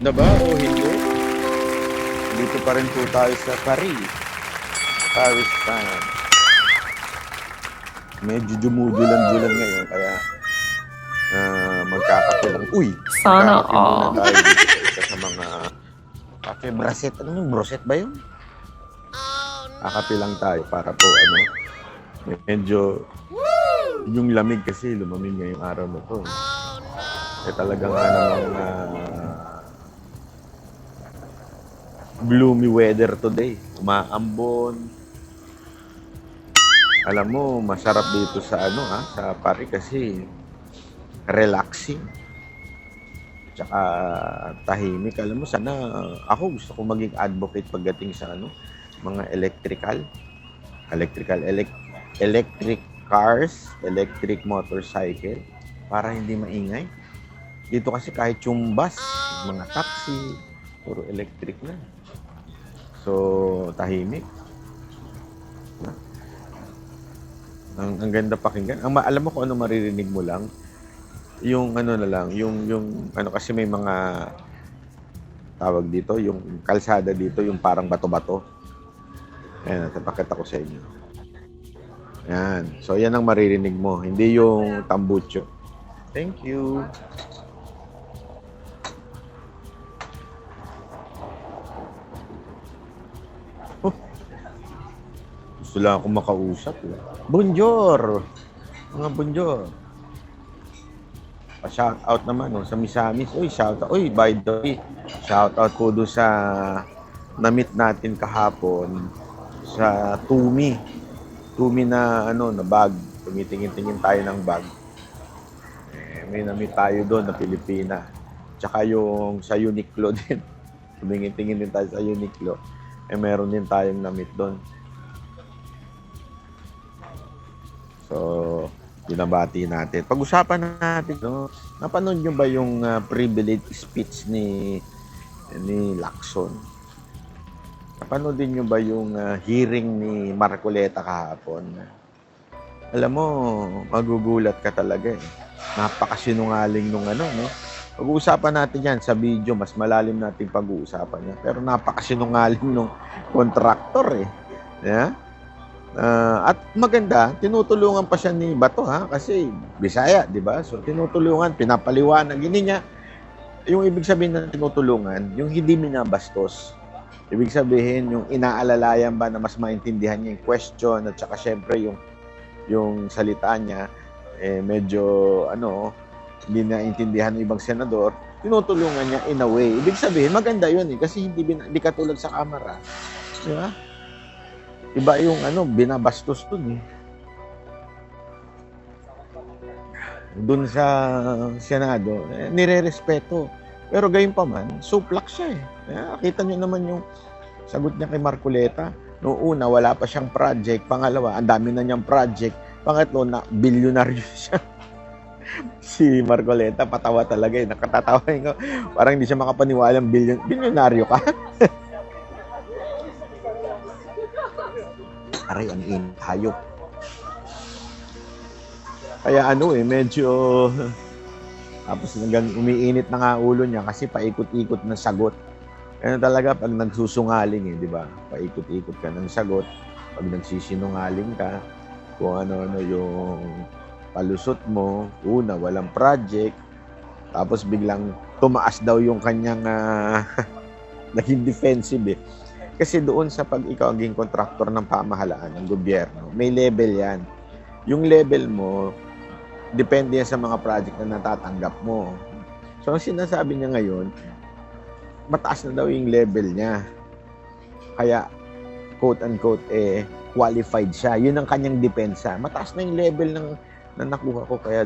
na ba o hindi? Dito pa rin po tayo sa Paris. Paris time. Medyo dumudulan-dulan ngayon, kaya magkakape lang. Uy! Sana Magkakape muna all. tayo dito sa isa sa mga cafe braset. Ano yung broset ba yun? Kakape lang tayo para po medyo yung lamig kasi lumamig ngayong araw na to. Talaga nga namang gloomy weather today. Umaambon. Alam mo, masarap dito sa sa Paris kasi relaxing. Tsaka tahimik. Alam mo, sana ako gusto ko maging advocate pagdating sa mga electric cars, electric motorcycle para hindi maingay. Dito kasi kahit yung bus, mga taxi, puro electric na. So, tahimik. Ang ganda pakinggan. Alam mo kung ano maririnig mo lang? Yung yung kasi may mga tawag dito, yung kalsada dito, yung parang bato-bato. Ayan, tapakita ko sa inyo. Ayan. So, yan ang maririnig mo. Hindi yung tambucho. Thank you. Oh, gusto lang akong makausap. Bonjour! Mga bonjour. Pa-shout out naman sa Misamis. Uy, shout out. Uy, by the way, shout out po doon sa na-meet natin kahapon sa Tumi. Tumi na na bag. Tumitingin-tingin tayo ng bag. May na-meet tayo doon na Pilipina. Tsaka yung sa Uniqlo din. Tumingin-tingin din tayo sa Uniqlo. Meron din tayong na-meet doon. So, binabati natin. Pag-usapan natin, napanood nyo ba yung privilege speech ni Lacson? Napanood din nyo ba yung hearing ni Marcoleta kahapon? Alam mo, magugulat ka talaga eh. Napakasinungaling nung Pag-uusapan natin yan sa video, mas malalim natin pag-uusapan yan. Pero napakasinungaling nung contractor eh. Yeah? At maganda, tinutulungan pa siya ni Bato kasi Bisaya, di ba? So tinutulungan, pinapaliwanag. Hindi niya, yung ibig sabihin ng tinutulungan, yung hindi minabastos. Ibig sabihin, yung inaalalayan ba na mas maintindihan niya yung question at saka syempre yung salita niya, medyo hindi naintindihan ng ibang senador, tinutulungan niya in a way. Ibig sabihin, maganda yun kasi hindi katulad sa kamera. Di ba? Iba yung binabastos dun eh. Dun sa Senado, nire-respeto. Pero gayon pa man, suplak siya eh. Kita nyo naman yung sagot niya kay Marcoleta. Noong una, wala pa siyang project. Pangalawa, ang dami na niyang project. Pangatlo, na bilyonaryo siya. Si Marcoleta, patawa talaga eh. Nakatatawa ko. Parang hindi siya makapaniwalang bilyonaryo ka. Aray, ang inhayop. Kaya medyo tapos hanggang umiinit na nga ulo niya kasi paikot-ikot ng sagot. Kaya talaga pag nagsusungaling di ba? Paikot-ikot ka ng sagot. Pag nagsisinungaling ka, kung ano-ano yung palusot mo, una, walang project, tapos biglang tumaas daw yung kanyang naging defensive eh. Kasi doon sa pag ikaw ang kontraktor ng pamahalaan, ng gobyerno, may level yan. Yung level mo, depende yan sa mga project na natatanggap mo. So, ang sinasabi niya ngayon, mataas na daw yung level niya. Kaya, quote-unquote, qualified siya. Yun ang kanyang depensa. Mataas na yung level na nakuha ko, kaya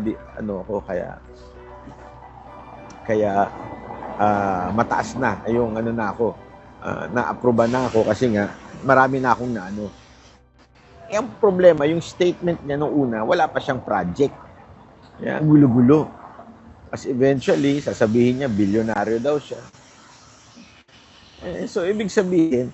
mataas na yung na ako. Na-aproba na ako kasi nga marami na akong ang problema, yung statement niya nung una, wala pa siyang project. Yan, gulo-gulo. As eventually, sasabihin niya, bilyonaryo daw siya. So, ibig sabihin,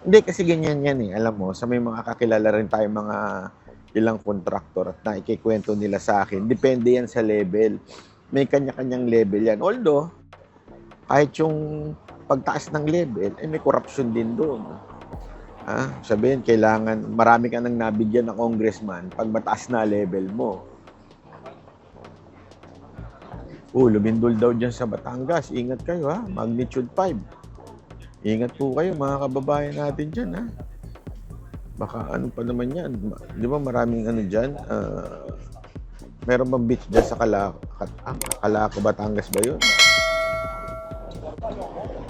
hindi kasi ganyan yan eh. Alam mo, sa may mga kakilala rin tayo mga ilang kontraktor at naikikwento nila sa akin, depende yan sa level. May kanya-kanyang level yan. Although, Kahit yung pagtaas ng level, may corruption din doon. Sabihin, kailangan, marami ka nang nabigyan ng congressman pag mataas na level mo. Lumindol daw dyan sa Batangas. Ingat kayo magnitude 5. Ingat po kayo mga kababayan natin dyan Baka ano pa naman yan. Di ba maraming ano dyan? Meron bang beach dyan sa Calaco, Batangas ba yun?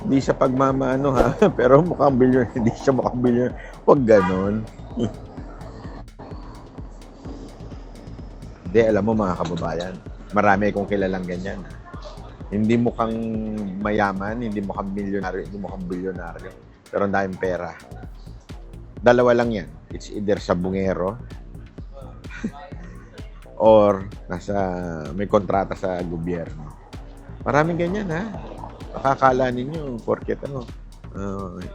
Hindi siya pagmamaano pero mukhang bilyon. Hindi siya mukhang bilyon. Huwag ganon. Hindi, alam mo mga kababayan, marami akong kilalang ganyan. Hindi mukhang mayaman, hindi mukhang milyonaryo, hindi mukhang bilyonaryo. Pero ang daming pera. Dalawa lang yan. It's either sa bungero or may kontrata sa gobyerno. Maraming ganyan Makakala ninyo, porket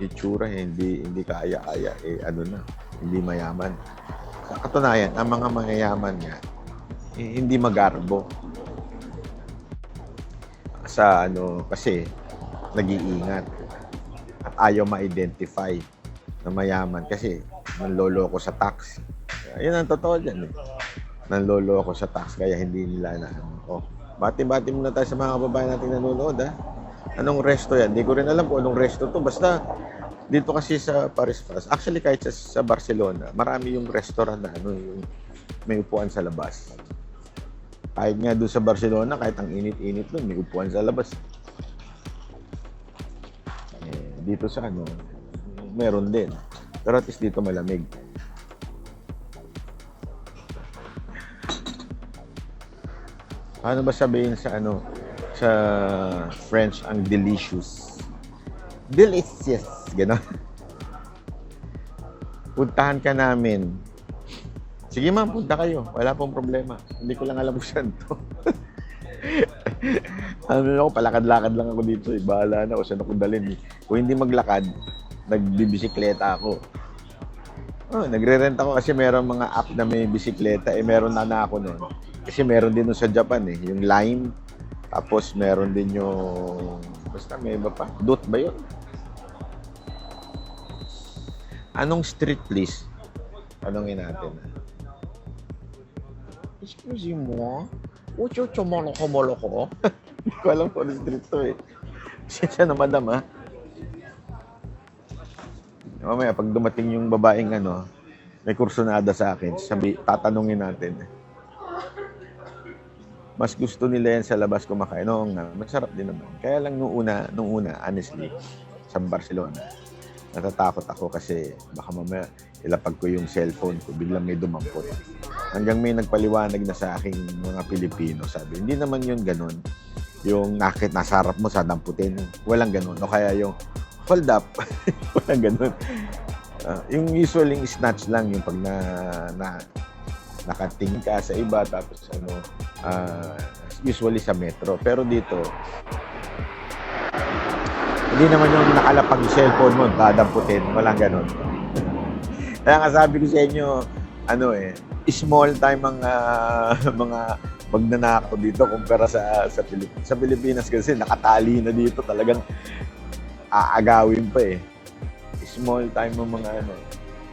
itsura, hindi kaya-kaya, hindi mayaman. Sa katunayan, ang mga mayayaman nga, hindi magarbo. Kasi nag-iingat at ayaw ma-identify na mayaman kasi nanloloko sa tax. Yun ang totoo dyan Nanloloko sa tax kaya hindi nila bati-bati muna tayo sa mga kababayan natin nanonood Anong resto yan? Hindi ko rin alam kung anong resto to. Basta dito kasi sa Paris. Actually kahit sa Barcelona, marami yung restaurant na yung may upuan sa labas. Kahit nga doon sa Barcelona, kahit ang init-init doon, may upuan sa labas. Dito sa meron din. Pero at least dito malamig. Paano ba sabihin sa sa French ang delicious? Delicious. Gano'n. Puntahan ka namin. Sige ma'am, punta kayo. Wala pong problema. Hindi ko lang alam kung saan to. Palakad-lakad lang ako dito. Bahala na kung saan ako dalhin. Kung hindi maglakad, nagbibisikleta ako. Nagre-rent ako kasi meron mga app na may bisikleta. Meron na ako nun. Kasi meron din sa Japan yung Lime. Tapos meron din yung basta may iba pa. Dot ba yun? Anong street please? Tanungin natin. Excuse mo? Ucho moloko. Hindi ko alam kung ano street to Siya na madam Mamaya pag dumating yung babaeng may kursunada sa akin, tatanungin natin. Mas gusto nila yan sa labas kumakain. Masarap din naman. Kaya lang nung una, honestly, sa Barcelona, natatakot ako kasi baka mamaya ilapag ko yung cellphone ko, biglang may dumampot. Hanggang may nagpaliwanag na sa aking mga Pilipino, sabi, hindi naman yun ganun. Yung nasa harap mo, sadamputin. Walang ganun. O kaya yung hold up. Walang ganun. Yung usually snatch lang yung pag nakatingin ka sa iba tapos usually sa metro. Pero dito hindi naman yung nakalapag yung cellphone mo, dadamputin. Walang ganun. Kaya nga sabi ko sa inyo, small time mga magnanakaw dito kumpara sa Pilipinas. Sa Pilipinas kasi nakatali na dito, talagang aagawin pa Small time ng mga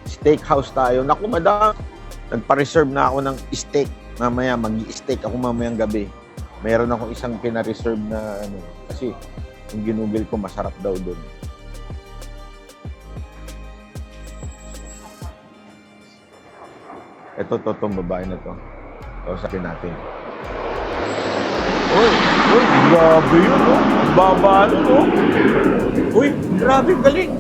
steakhouse tayo. Naku, madam, nagpa-reserve na ako ng steak. Mamaya, mag-steak ako mamayang gabi. Mayroon akong isang pina-reserve na kasi yung ginugol ko, masarap daw doon. Itong babae na to. Kausapin natin. Uy, grabe yun, Ang baba Uy, grabe, galing.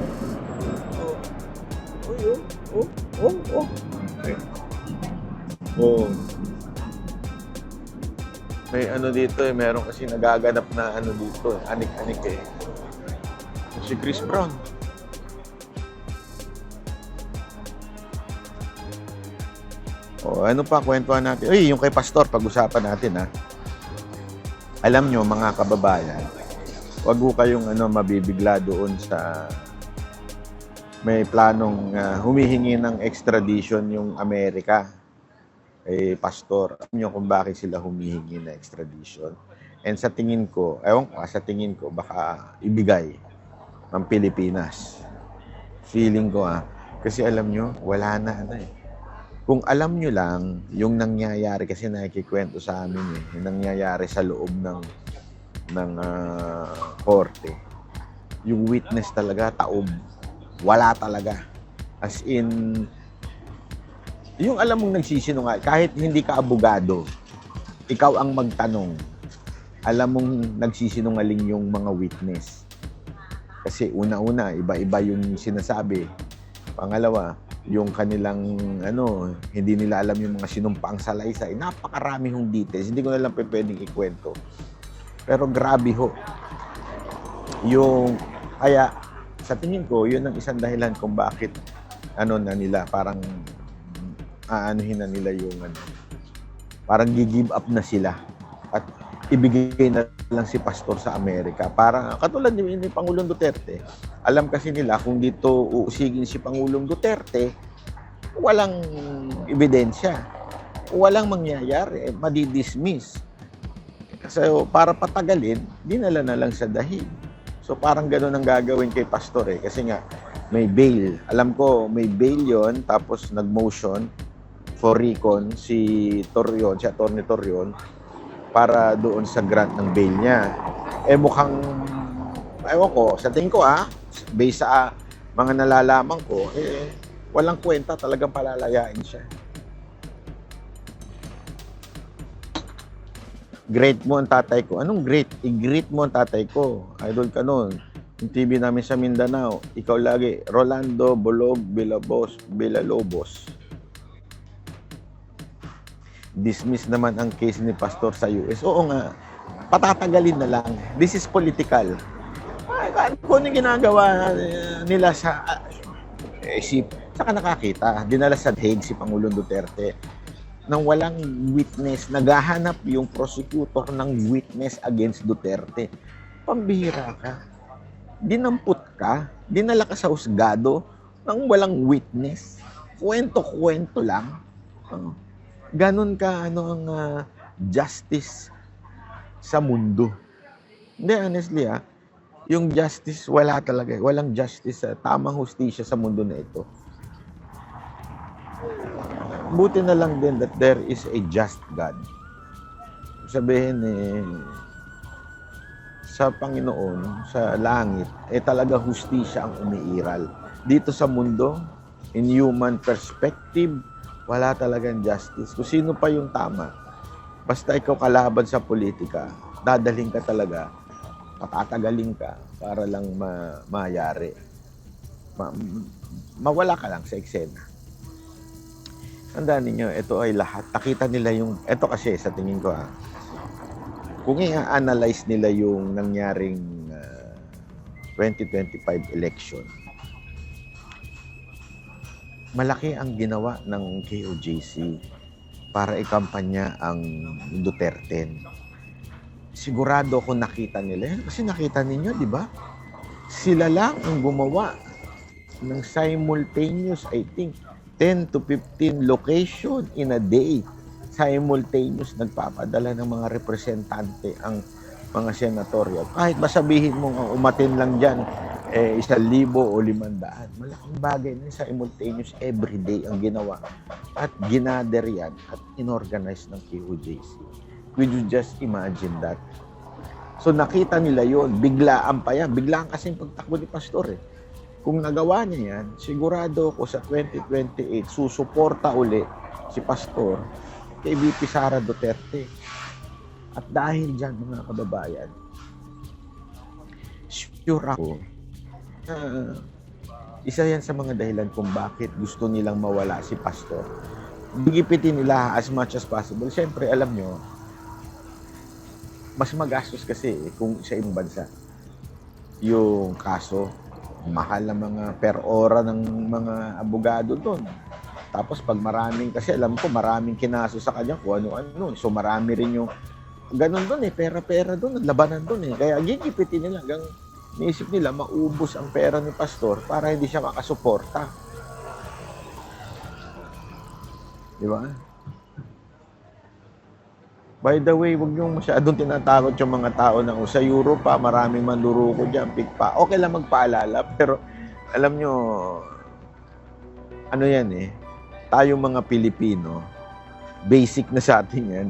May dito meron kasi nagaganap na dito, anik-anik Si Chris Brown. Ano pa, kwentuhan natin. Yung kay Pastor, pag-usapan natin Alam nyo mga kababayan, wag ho kayong mabibigla doon sa may planong humihingi ng extradition yung Amerika kay Pastor. Alam nyo kung bakit sila humihingi ng extradition? And sa tingin ko, ewan ko, sa tingin ko, baka ibigay ng Pilipinas. Feeling ko kasi alam nyo, wala na ano eh. Kung alam nyo lang, yung nangyayari, kasi nakikikwento sa amin yung nangyayari sa loob ng korte. Yung witness talaga, taob. Wala talaga. As in, yung alam mong nagsisinungaling, kahit hindi ka abogado, ikaw ang magtanong, alam mong nagsisinungaling yung mga witness. Kasi una-una, iba-iba yung sinasabi. Pangalawa, yung kanilang hindi nila alam yung mga sinumpaang salaysay. Napakarami hong details. Hindi ko na lang pwedeng ikwento. Pero grabe ho. Kaya sa tingin ko, yun ang isang dahilan kung bakit na nila, parang aanuhin na nila yung parang gi-give up na sila at ibigay na lang si pastor sa Amerika. Para katulad ni Pangulong Duterte, alam kasi nila kung dito uusigin si Pangulong Duterte, walang ebidensya, walang mangyayari, madidismiss. So para patagalin, dinala na lang sa dahig. So parang gano'n ang gagawin kay pastor kasi nga may bail. Alam ko may bail yon, tapos nag-motion for recon si Attorney Torreon, para doon sa grant ng bail niya. Mukhang, ewan ko, sa tingin ko based sa mga nalalaman ko, walang kwenta, talagang palalayain siya. Great mo ang tatay ko. Anong great? I-greet mo ang tatay ko. Idol ka nun. Yung TV namin sa Mindanao, ikaw lagi, Rolando Bolog Villalobos. Dismiss naman ang case ni pastor sa US. Oo nga, patatagalin na lang. This is political. Kung ano ginagawa nila sa saka nakakita, dinala sa Hague si Pangulong Duterte nang walang witness, naghahanap yung prosecutor ng witness against Duterte. Pambihira ka. Dinampot ka, dinala ka sa husgado nang walang witness. Kwento-kwento lang. Ganon ka ang justice sa mundo. Hindi, honestly yung justice wala talaga. Walang justice, tamang hustisya sa mundo na ito. Buti na lang din that there is a just God. Sabihin sa Panginoon, sa langit, talaga hustisya ang umiiral. Dito sa mundo, in human perspective, wala talagang justice. Kung sino pa yung tama, basta ikaw kalaban sa politika, dadaling ka talaga, patatagaling ka para lang mayari. Mawala ka lang sa eksena. Tandaan ninyo, ito ay lahat. Nakita nila ito kasi sa tingin ko kung i-analyze nila yung nangyaring 2025 election, malaki ang ginawa ng KOJC para ikampanya ang Duterte. Sigurado ko nakita nila. Kasi nakita ninyo, di ba? Sila lang ang gumawa ng simultaneous, I think, 10 to 15 location in a day. Simultaneous nagpapadala ng mga representante ang mga senatorial. Kahit masabihin mo ang umatin lang dyan, 1,000 o 500. Malaking bagay na simultaneous everyday ang ginawa. At ginader yan at inorganize ng KOJC. Could you just imagine that? So nakita nila yon, biglaan pa yan. Biglaan kasing pagtakbo ni Pastor Kung nagawa niya yan, sigurado ko sa 2028, susuporta uli si Pastor kay VP Sara Duterte. At dahil dyan, mga kababayan, sure ako, isa yan sa mga dahilan kung bakit gusto nilang mawala si Pastor. Gigipitin nila as much as possible. Siyempre, alam nyo, mas magastos kasi kung sa ibang bansa. Yung kaso, mahal na mga per ora ng mga abogado doon. Tapos pag maraming, kasi alam ko maraming kinaso sa kanya kung ano-ano. So marami rin yung ganun doon pera-pera doon, labanan doon Kaya gigipitin nila hanggang naisip nila maubos ang pera ni Pastor para hindi siya makasuporta. Di ba? By the way, wag niyong masyadong tinatakot yung mga tao na sa Europe pa, maraming manluroko dyan, pikpa. Okay lang magpaalala, pero alam nyo, ano yan eh, tayo mga Pilipino, basic na sa atin yan.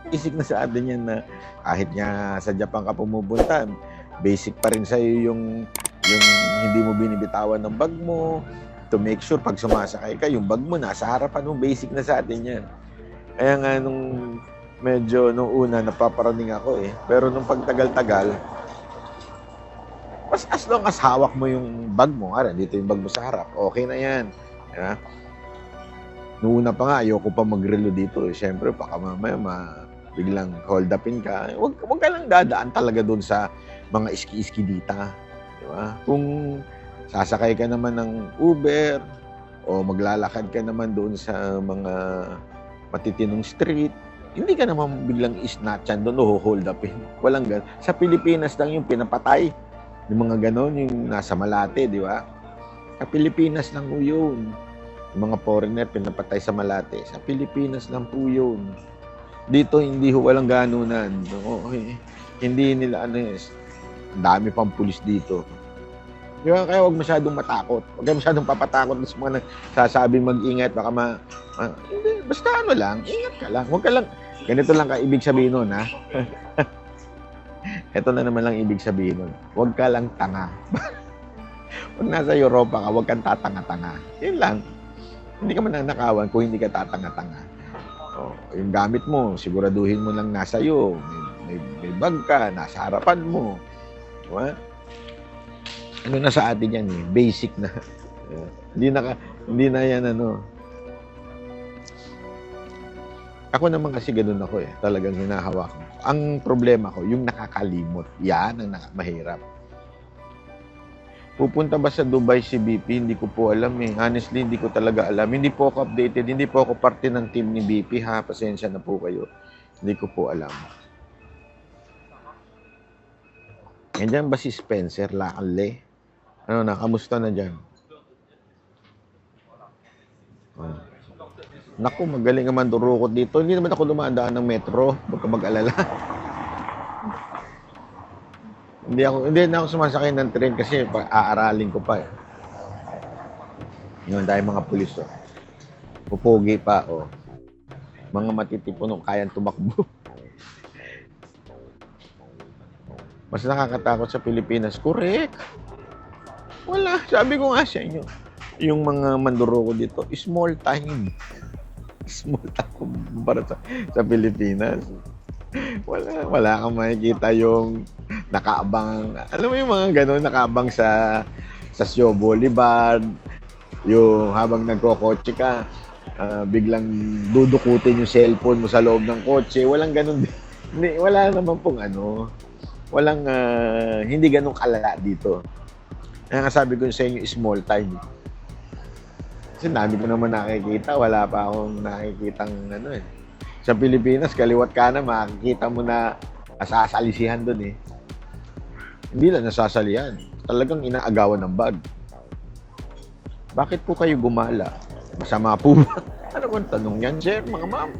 Basic na sa atin yan na kahit nga sa Japan ka pumupunta, basic pa rin sa'yo yung hindi mo binibitawan ng bag mo, to make sure pag sumasakay ka, yung bag mo nasa harapan mo, basic na sa atin yan. Kaya nga nung una napaparaning ako eh. Pero nung pagtagal-tagal, as long as hawak mo yung bag mo, dito yung bag mo sa harap, okay na yan. Diba? Noong una pa nga, ayoko pa mag-relo dito. Siyempre, baka mamaya biglang hold upin ka. Huwag ka lang dadaan talaga doon sa mga iski-iski dita. Diba? Kung sasakay ka naman ng Uber o maglalakad ka naman doon sa mga matitinong street, hindi ka naman biglang isnatchan doon o hold upin. Walang ganun. Sa Pilipinas lang yung pinapatay. Yung mga ganon, yung nasa Malate, di ba? Sa Pilipinas lang po yun. Yung mga foreigner pinapatay sa Malate. Sa Pilipinas lang po yun. Dito, hindi ho walang ganunan. Hindi nila, dami pang pulis dito. Kaya huwag masyadong matakot. Huwag masyadong papatakot sa mga nagsasabing mag-ingat. Baka hindi, basta lang, ingat ka lang. Huwag ka lang, ganito lang ka ibig sabihin nun, ha? Ito na naman lang ibig sabihin nun. Huwag ka lang tanga. Pag nasa Europa ka, huwag kang tatanga-tanga. Yun lang. Hindi ka mananakawan kung hindi ka tatanga-tanga. Yung gamit mo, siguraduhin mo lang nasa iyo. May bag ka, nasa harapan mo. Diba? Ano na sa atin yan eh, basic na. Hindi na yan Ako naman kasi ganun ako eh, talagang hinahawak ko. Ang problema ko, yung nakakalimot. Yan ang mahirap. Pupunta ba sa Dubai si BP? Hindi ko po alam eh. Honestly, hindi ko talaga alam. Hindi po ako updated. Hindi po ako parte ng team ni BP ha. Pasensya na po kayo. Hindi ko po alam. Nandiyan ba si Spencer Lacanle? Kamusta na dyan? Naku, magaling naman durukot dito. Hindi naman ako dumadaan ng metro. Huwag ka mag-alala. Hindi na ako sumasakay ng train kasi aaralin ko pa eh. Yun, dahil mga pulis pupugi pa mga matitipunong kayang tumakbo. Mas nakakatakot sa Pilipinas. Correct. Wala. Sabi ko nga sa inyo, yung mga manduroko dito, small time. Small time para sa Pilipinas. Wala kang makikita yung nakaabang, alam mo yung mga gano'n, nakaabang sa Sio Boulevard, yung habang nagkokotse ka, biglang dudukutin yung cellphone mo sa loob ng kotse. Walang gano'n. Wala naman pong walang, hindi ganun kalala dito. Kaya sabi ko sa inyo, small time. Kasi dami ko naman nakikita, wala pa akong nakikitang Sa Pilipinas, kaliwat ka na, makikita mo na nasasalisihan doon eh. Hindi lang nasasalihan. Talagang inaagawan ng bag. Bakit po kayo gumala? Masama po ba? Ano kung tanong yan, sir, mga ma'am?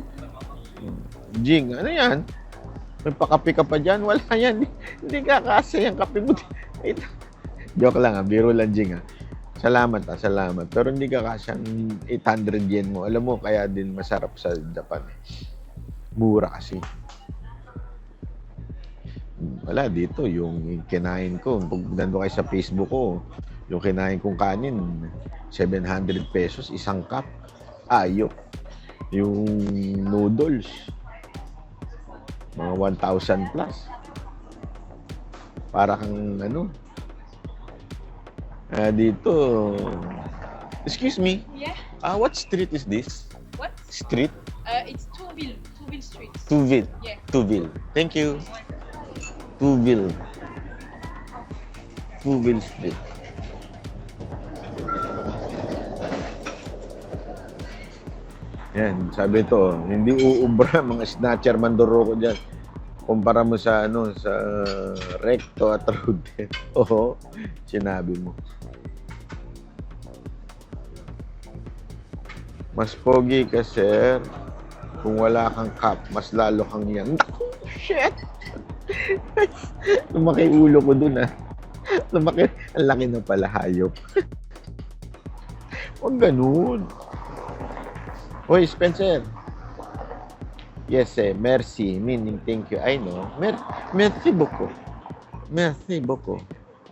Jing, ano yan? May pakape ka pa dyan? Wala yan. Hindi kakasya yung kape mo. Joke lang biro lang, Jing Salamat salamat. Pero hindi kakasya 800 yen mo. Alam mo, kaya din masarap sa Japan. Mura kasi. Wala dito, yung kinain ko. Pag nandun kayo sa Facebook ko, yung kinain kong kanin, 700 pesos, isang cup. Ayok. Yung noodles, mga 1,000 plus. Para kang dito. Excuse me. Yeah. What street is this? What? Street? It's Touville Street. Touville. Yeah. Touville. Thank you. Touville Street. Yan, sabi ito, hindi uubra mga snatcher manduroko dyan. Kumpara mo sa sa Recto at Rodel. Oo, sinabi mo. Mas pogi ka, sir. Kung wala kang cup, mas lalo kang young. Shit! Lumaki ulo ko dun ah. Lumaki, ang laki na pala hayop. Huwag ganun. Hoy, Spencer. Yes, merci, meaning thank you. I know. Merci beaucoup. Merci beaucoup.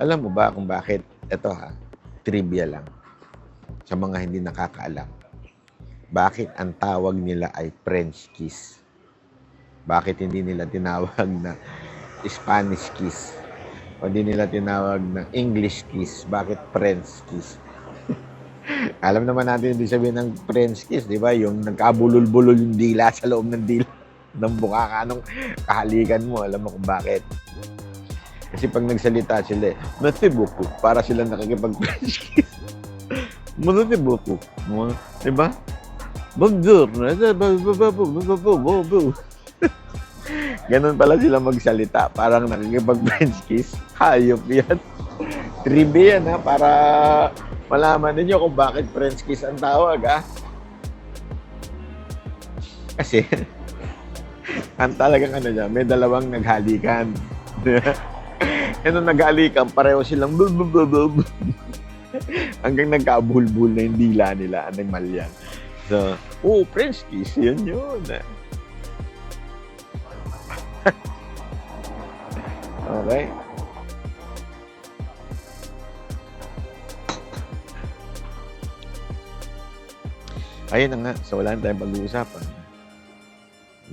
Alam mo ba kung bakit? Ito ha, trivia lang. Sa mga hindi nakakaalam. Bakit ang tawag nila ay French kiss? Bakit hindi nila tinawag na Spanish kiss? O hindi nila tinawag na English kiss? Bakit French kiss? Alam naman natin hindi sabihin ng French kiss, di ba? Yung nagkabulol-bulol yung dila sa loob ng dila ng buka ka nung kahalikan mo. Alam mo kung bakit? Kasi pag nagsalita sila, merci beaucoup, para sila nakikipag-French kiss. Merci beaucoup. Di ba? Bonjour. Ganun pala sila magsalita. Parang nakikipag-French kiss. Hayop yan. Trivia yan ha, para malaman ninyo kung bakit French kiss ang tawag ha. Kasi, ang talagang ano niya, may dalawang naghalikan. E nung naghalikan, pareho silang hanggang nagkabulbul na yung dila nila, animal yan. So, French kiss, yun. Okay. Ayun na nga, so wala na tayong pag-uusapan.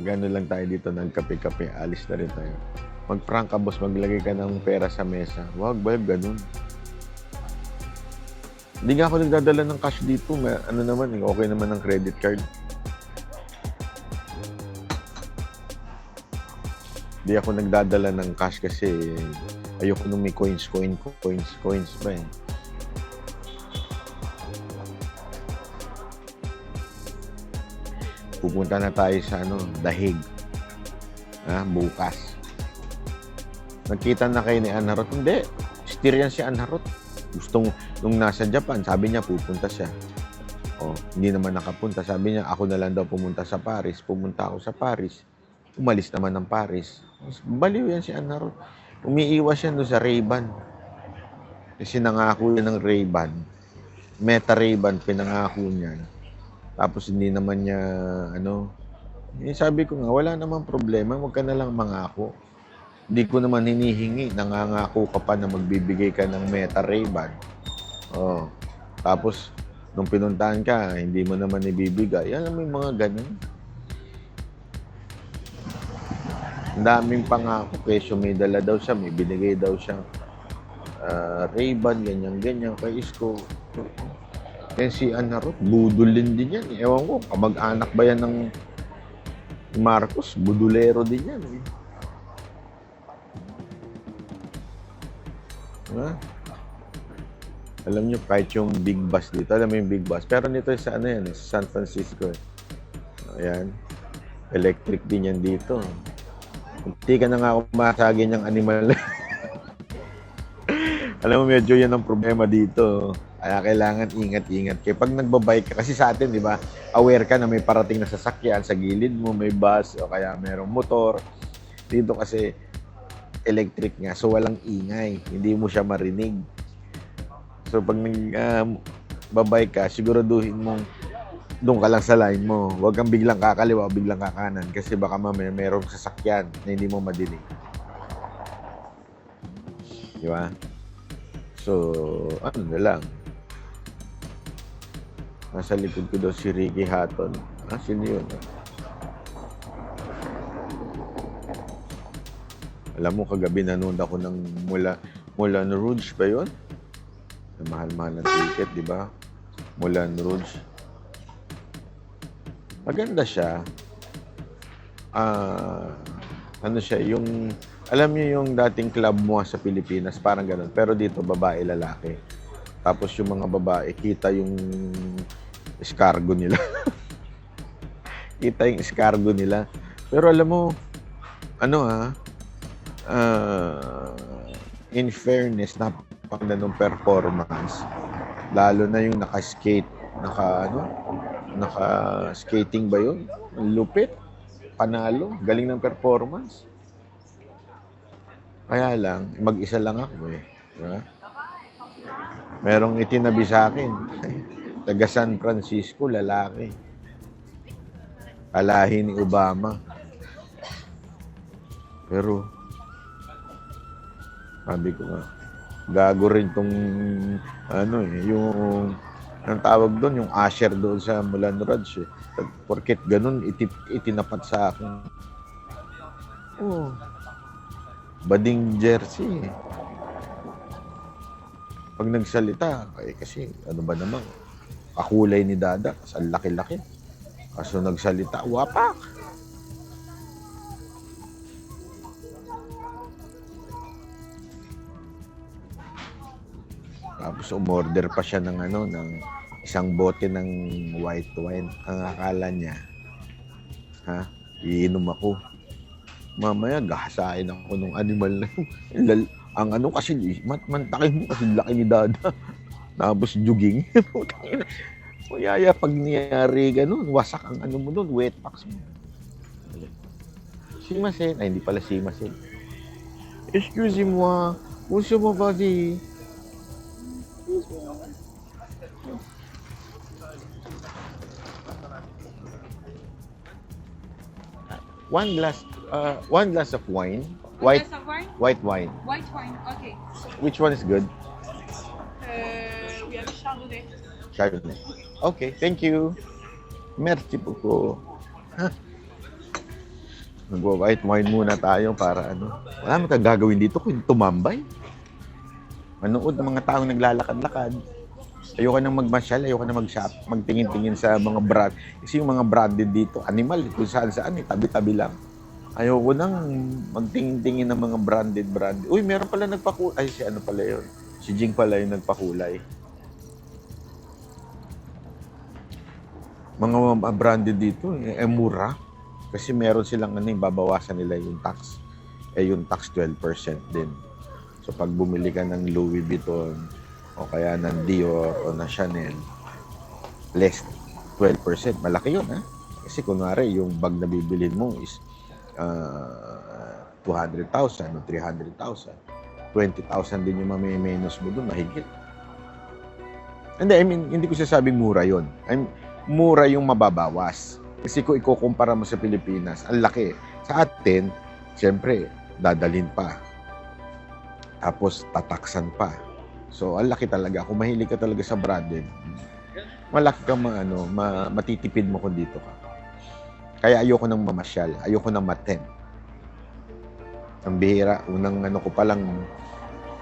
Gano'n lang tayo dito, nagkape-kape, alis na rin tayo. Mag-prank ka, boss, maglagay ka ng pera sa mesa. Wag ba, ganun. Hindi nga ako nagdadala ng cash dito. Ano naman, okay naman ang credit card. Hindi ako nagdadala ng cash kasi ayoko nung may coins ba eh. Pupunta na tayo sa Dahig. Bukas. Nagkita na kayo ni Anharot? Hindi. Steer yan si Anharot. Nung nasa Japan, sabi niya pupunta siya. Hindi naman nakapunta. Sabi niya, ako na lang daw pumunta sa Paris. Pumunta ako sa Paris. Umalis naman ng Paris. Baliw yan si Anharot. Umiiwas yan doon sa Ray-Ban. Kasi nangako yan ng Ray-Ban. Meta Ray-Ban, pinangako niyan. Tapos hindi naman niya, sabi ko nga, wala namang problema, huwag ka na lang mangako. Hindi ko naman hinihingi, nangangako ka pa na magbibigay ka ng Meta Ray-Ban. Tapos, nung pinuntahan ka, hindi mo naman ibibigay. Yan may mga ganun. Ang daming pangako, kesyo may dala daw siya, may binigay daw siya. Ray-Ban, ganyan, kay Isko. Yan si Anharot, budulin din yan. Ewan ko, kamag-anak ba yan ng Marcos? Budulero din yan. Alam nyo, kahit yung big bus dito, alam mo yung big bus, pero nito sa sa San Francisco. Ayan, electric din yan dito. Hindi ka na nga kumasagin yung animal. Alam mo, medyo yan ang problema dito. Kaya kailangan ingat-ingat kayo. Pag nagbabike ka, kasi sa atin, di ba, aware ka na may parating na sasakyan, sa gilid mo may bus, o kaya merong motor. Dito kasi, electric nga, so walang ingay. Hindi mo siya marinig. So pag nagbabike ka, siguraduhin mong doon ka lang sa line mo. Huwag kang biglang kakaliwa o biglang kakanan kasi baka mamaya merong sasakyan na hindi mo madinig. Di ba? So, ano na lang. Nasa likod ko daw si Ricky Hatton. Sino yun? Alam mo, kagabi nanood ako ng Moulin Rouge ba yun? Mahal-mahal ng ticket, di ba? Moulin Rouge. Maganda siya. Ano siya, yung... Alam niyo yung dating club mo sa Pilipinas, parang ganun. Pero dito, babae, lalaki. Tapos yung mga babae, kita yung escargo nila. Kita yung escargo nila. Pero alam mo, in fairness, napakaganda ng performance. Lalo na yung naka-skate, Naka-skating ba yun? Ang lupit. Panalo. Galing ng performance. Kaya lang, mag-isa lang ako eh. Diba? Merong itinabi sa akin. Taga San Francisco, lalaki. Alahi ni Obama. Pero, sabi ko nga, gago rin tong, yung, ang tawag doon, yung usher doon sa Mulan Rouge eh. Porket ganun, itinapat sa akin. Oh, bading jersey eh. Pag nagsalita, kasi ano ba naman, kakulay ni Dada, ang laki-laki. Kaso nagsalita, wapak. Tapos umorder pa siya ng ng isang bote ng white wine. Ang akala niya, iinom ako. Mamaya gahasain ako nung animal na yun. Ang kasi, mantakin mo kasi laki ni Dada. Tapos juging. O yaya, pag niyari ganun, wasak ang mo doon, wet packs mo. Simasen. Ay, hindi pala simasen. Excusez-moi, monsieur mo ba di? One glass of wine. One glass of wine? White wine. White wine, okay. Which one is good? We have Chardonnay. Chardonnay. Okay, thank you. Merci beaucoup. Nagwa-white wine muna tayo para wala mo gagawin dito kung tumambay. Manood ng mga taong naglalakad-lakad. Ayoko nang magmasyal, ayoko nang mag-shop, magtingin-tingin sa mga brand. Kasi yung mga branded dito, animal, kung saan-saan, tabi-tabi lang. Ayoko nang magtingin-tingin ng mga branded. Uy, meron pala nagpakulay. Ay, si pala yun. Si Jing pala yung nagpakulay. Mga branded dito, mura. Kasi meron silang babawasan nila yung tax. Yung tax 12% din. So, pag bumili ka ng Louis Vuitton, o kaya ng Dior o na Chanel, less 12%. Malaki yun, Kasi kunwari, yung bag na bibilin mo is 200,000 o 300,000. 20,000 din yung mamimenos mo doon, mahigit. Hindi, hindi ko sasabing mura yun. Mura yung mababawas. Kasi kung ikukumpara mo sa Pilipinas, ang laki. Sa atin, siyempre, dadalhin pa. Tapos, tataksan pa. So, ang laki talaga. Kung mahilig ka talaga sa branded, malaki ka matitipid mo kung dito ka. Kaya ayoko nang mamasyal. Ayoko nang matempt. Ang bihira, unang ko pa lang,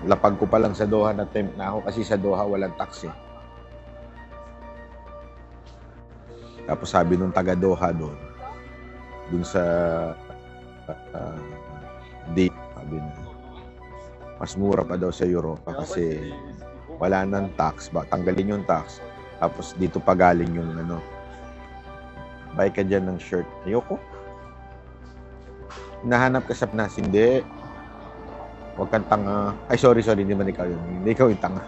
lapag ko pa lang sa Doha na tempt na ako kasi sa Doha walang tax eh. Tapos sabi nung taga Doha doon sa date, sabi na, mas mura pa daw sa Europa kasi wala nang tax, tanggalin yung tax, tapos dito pa galing yung buy ka dyan ng shirt. Ayoko. Nahanap ka sa Pinas, hindi. Huwag kang tanga. Ay, sorry, hindi man ikaw yun. Hindi ikaw yung tanga.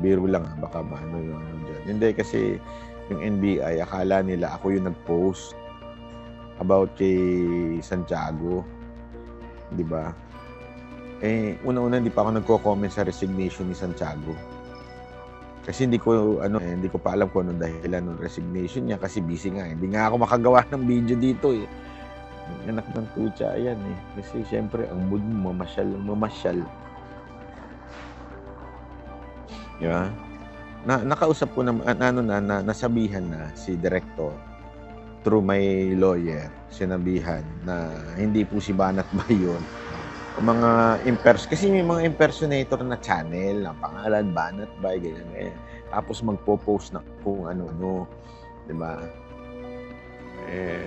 Biro lang, baka yung dyan. Hindi, kasi yung NBI, akala nila ako yung nag-post about kay Santiago. Di ba? Una-una, hindi pa ako nagko-comment sa resignation ni Santiago. Kasi hindi ko pa alam kung anong dahilan ng resignation niya kasi busy nga. Hindi nga ako makagawa ng video dito eh. Anak ng tutsa, ayan eh. Kasi syempre, ang mood mo, mamasyal. Diba? Nakausap ko na, nasabihan na si Director through my lawyer, sinabihan na hindi po si Banat Bay yun. Mga kasi may mga impersonator na channel na pangalan Banat Bay, ganyan. Tapos magpo-post na kung ano-ano, 'di ba?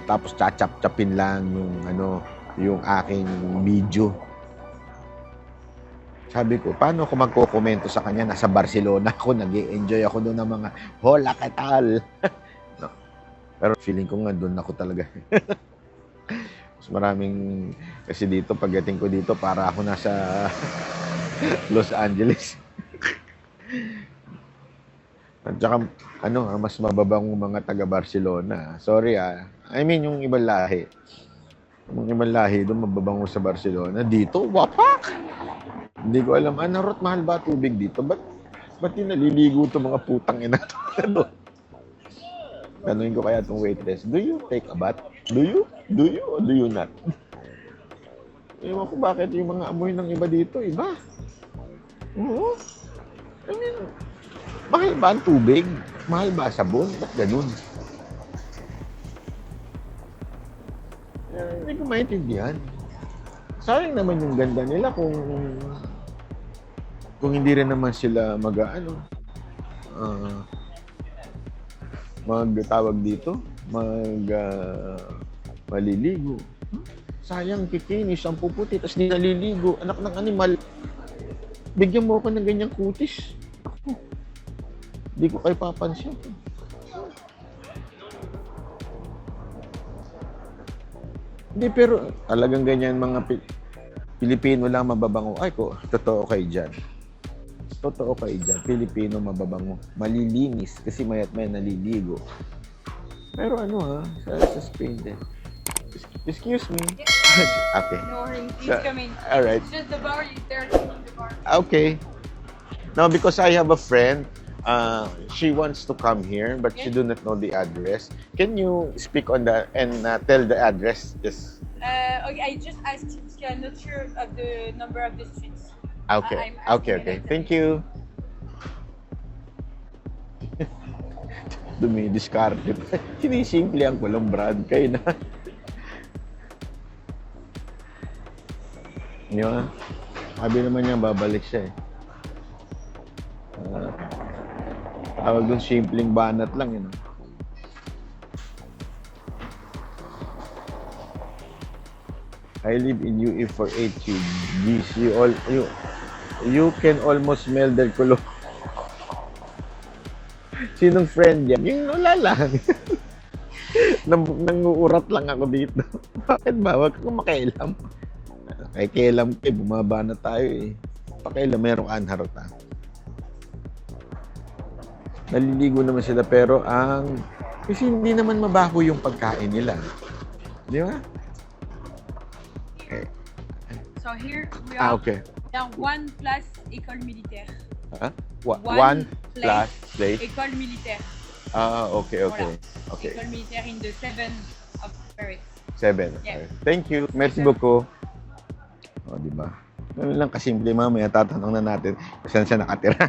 Tapos chachap-chapin lang yung aking video. Sabi ko, paano ako magko-komento sa kanya? Nasa Barcelona ako, nag-e-enjoy ako doon ng mga hola katal. No. Pero feeling ko nga doon ako talaga. Mas maraming, kasi dito, pagdating ko dito, para ako nasa Los Angeles. At saka, mas mababang mga taga-Barcelona. Sorry I mean, yung ibang lahi. Yung ibang lahi doon, mababango sa Barcelona. Dito, wapak! Hindi ko alam, Rot, mahal ba tubig dito? Ba't yung naliligo itong mga putang ina to? Tanungin ko kaya itong waitress, do you take a bath? Do you? Do you or do you not? Ewan ko bakit yung mga amoy ng iba dito, iba. Oo. I mean, mahal ba ang tubig? Mahal ba sabon? Ba't ganun? Hindi ko maintindihan. Sayang naman yung ganda nila kung hindi rin naman sila magtawag dito, maliligo. Sayang, kikinis, ang puputi, tapos di naliligo. Anak ng animal, bigyan mo ako ng ganyang kutis. Ako, di ko kayo papansin. Hindi, pero talagang ganyan mga Pilipino lang mababango. Ay ko, totoo kayo dyan. Totoo kayo dyan. Pilipino mababango. Malilinis kasi mayat may naliligo. Pero sa Spain din. Excuse me. Okay. No worries. Please come in. All right. It's just the bar. They're cleaning the bar. Okay. Now, because I have a friend, she wants to come here, but she do not know the address. Can you speak on that and tell the address? Yes. Okay, I just asked. I'm not sure of the number of the streets. Okay. I'm asking Okay. you. Thank you. Dumidiskarte pa. Sinisimple ang kulong brand. Kayo na. Di ba? Sabi naman niya, babalik siya eh. Tawag doon, simpleng banat lang yun. I live in UE for 8 years. You can almost smell their cologne. Sinong friend yan? Yung wala lang. Nanguurat lang ako dito. Bakit ba? Huwag kang makialam. Kay kailam bumaba na tayo eh. Pakailan, merong anharot Naliligo naman sila pero kasi hindi naman mabaho yung pagkain nila. Di ba? Okay. So here we are. Okay. Dans 1 place école militaire. One plus place. École militaire. Okay. Voilà. Okay. École militaire in the 7 of Paris. 7. Yeah. Thank you. Merci beaucoup. Di ba? Ganun lang kasimple, mamaya tatanong na natin kung saan siya nakatira.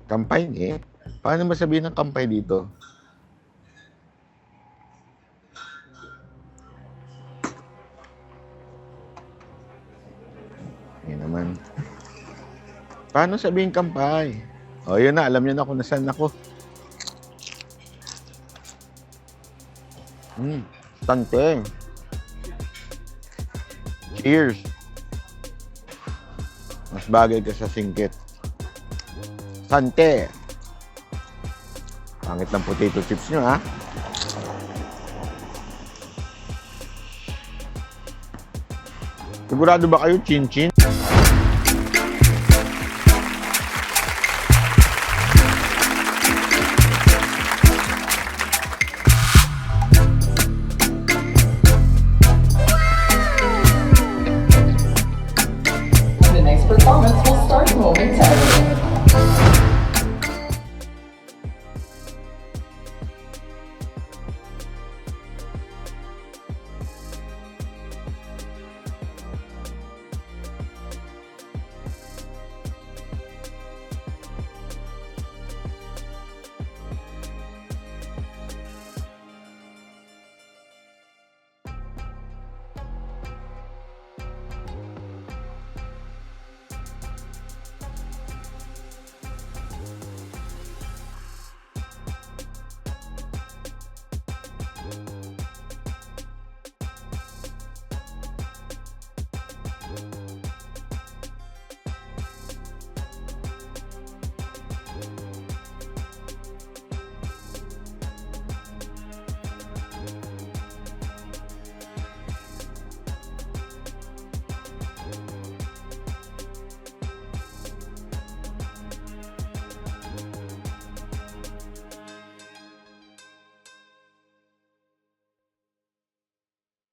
Kampay eh. Paano masabihin ng kampay dito? Yan naman. Paano sabihin kampay? Yun na. Alam niyo na kung nasaan ako. Tante. Cheers. Mas bagay ka sa singkit. Sante. Pangit ng potato chips nyo, ha? Sigurado ba kayo, chin-chin?